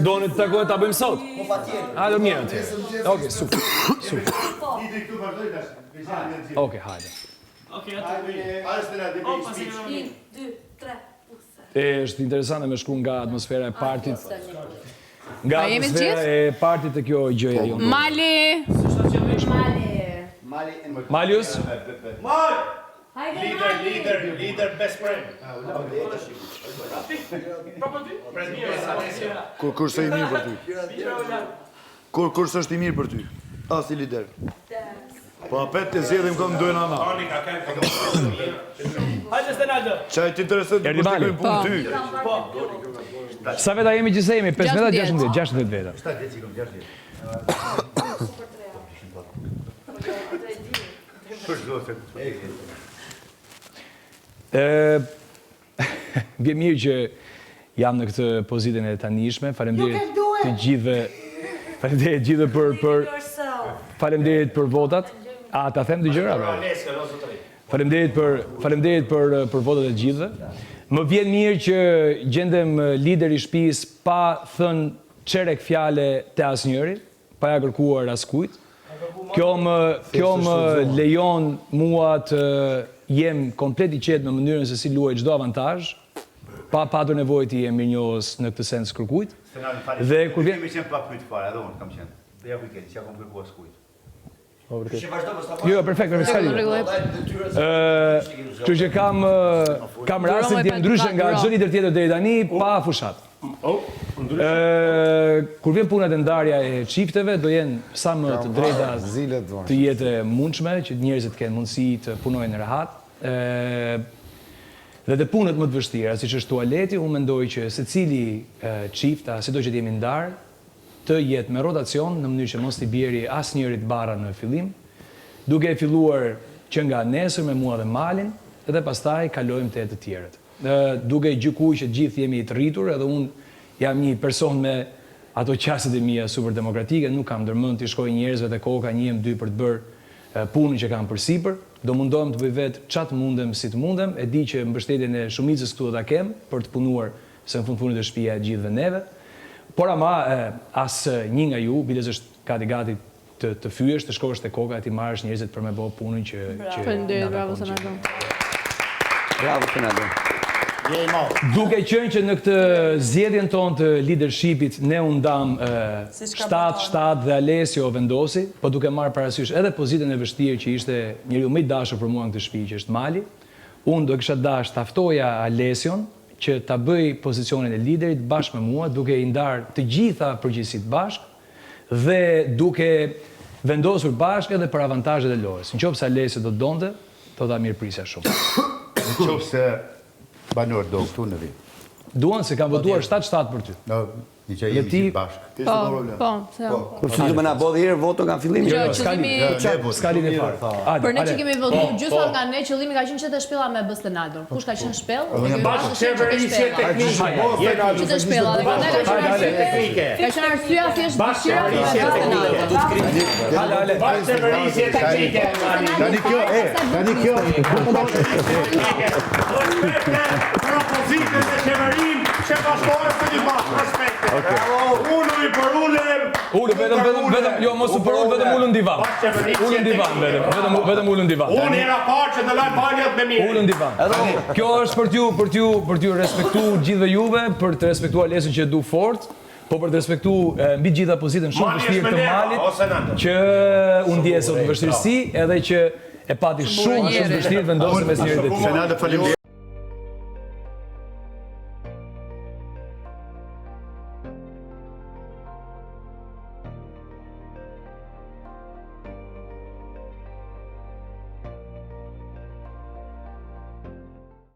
Doni të takohet ta bëjmë sot? Hajde mirë atje. Okej, super. Okej, hajde. Okej, atë. 1, 2, 3. Është interesante me shku nga atmosfera e partit. Nga atmosfera e partit të kjo gjëja jonë. Malius? Leader, best friend. Kur s'është i mirë për ty? Kur s'është i mirë për ty? Si lider. Po apet të zjedhim këmë dojnë ana. Hajde Stenaldo. Qaj t'intereset të kushtikojnë punë ty. Sa veta jemi që se jemi? 5 veta, 16 veta. 7 veta cikëm, 6 Bje mirë që jam në këtë pozitën e tanishme. Faleminderit të gjithëve. Faleminderit gjithëve faleminderit për votat. A ta them dy gjëra? Faleminderit për votat e gjithëve. Më vjen mirë që gjendem lider i shtëpisë pa thënë çerek fjale te asnjëri, pa ja kërkuar askujt. Kjo më lejon mua të jem komplet i qetë në mënyrën se si luaj çdo avantazh, pa patur nevojë të jem mirënjohës në këtë sens kërkujt. Dhe kur vjen Kemi qenë pa pyet fare, edhe unë kam qenë. Dhe ja kujt, s'ja kam kërkuar askujt. Jo, perfekt, kështu që kam rastin të jem ndryshe nga çdo lider tjetër deri tani pa fushat. Kur vjen puna te ndarja e çifteve, do jenë sa më të drejta të jetë mundshme, që njerëzit kenë mundësi të punojnë rehat. Dhe të punët më të vështira, siç është tualeti, unë mendoj që secili çift, sido që jemi ndarë, të jetë me rotacion në mënyrë që mos t'i bjeri asnjërit barra në fillim, duke filluar që nga nesër me mua dhe Malin, edhe pastaj kalojmë te të tjerët. Duke gjykuar që gjithë jemi të rritur, edhe unë jam një person me ato qasjet e mia super demokratike, nuk kam ndërmend të shkoj njerëzve te koka 1-2 për të bërë punën që kam përsipër, do mundohem të bëj vetë çat mundem si të mundem, e di që mbështetjen e shumicës këtu do ta kem për të punuar se në fundit të shtëpia e gjithëve neve. Por ama, as një nga ju, biles është gati të fyesh, të shkosh te koka, ti marrësh njerëzit për me bëu punën që bravo Stenaldo. Bravo Stenaldo. Duke qenë që në këtë zgjedhjen tonë të leadershipit ne u ndam 7 dhe Alessio vendosi, po duke marrë parasysh edhe pozitën e vështirë që ishte njeriu më i dashur për mua në këtë shtëpi, që është Mali, unë do kisha dashur ta ftoja Alesion që ta bëj pozicionin e liderit bashkë me mua, duke i ndarë të gjitha përgjegjësitë bashkë dhe duke vendosur bashkë edhe për avantazhet e lojës. Nëse Alessio do donte, do ta mirëprisja shumë. Nëse banor do këtu në vit. Duan se kam votuar 7-7 për ty. Një që jemi gjithë bashkë. Po. Kur fillim me na bodhi herë voto nga fillimi. S'ka lidhje fare. Për ne që kemi votuar gjithmonë nga ne, qëllimi ka qenë që të shpella me Stenaldo. Kush ka qenë shpellë? Qeverisje teknike. Që të shpella, dhe prandaj ka qenë teknike. Ka qenë arsyeja thjesht dëshira Stenaldo. Qeverisje teknike. Tani kjo. Propozitën e qeverim që bashkohet me një bashkë, respekte. Ullu për ullëm. Ullu, vetëm, jo, mos u për ullë, vetëm ullën divan. Ullën divan, vetëm ullën divan. Unë era parë që të laj baljat me mirë. Ullën divan. Kjo është për t'ju respektu gjithve juve, për të respektu Alesin që du fort, po për të respektu mbi gjitha pozitën shumë vështirë të Malit, që unë ndjesë të vështirësi, edhe që e pati shumë vështirë vendosë mes njërit e tij.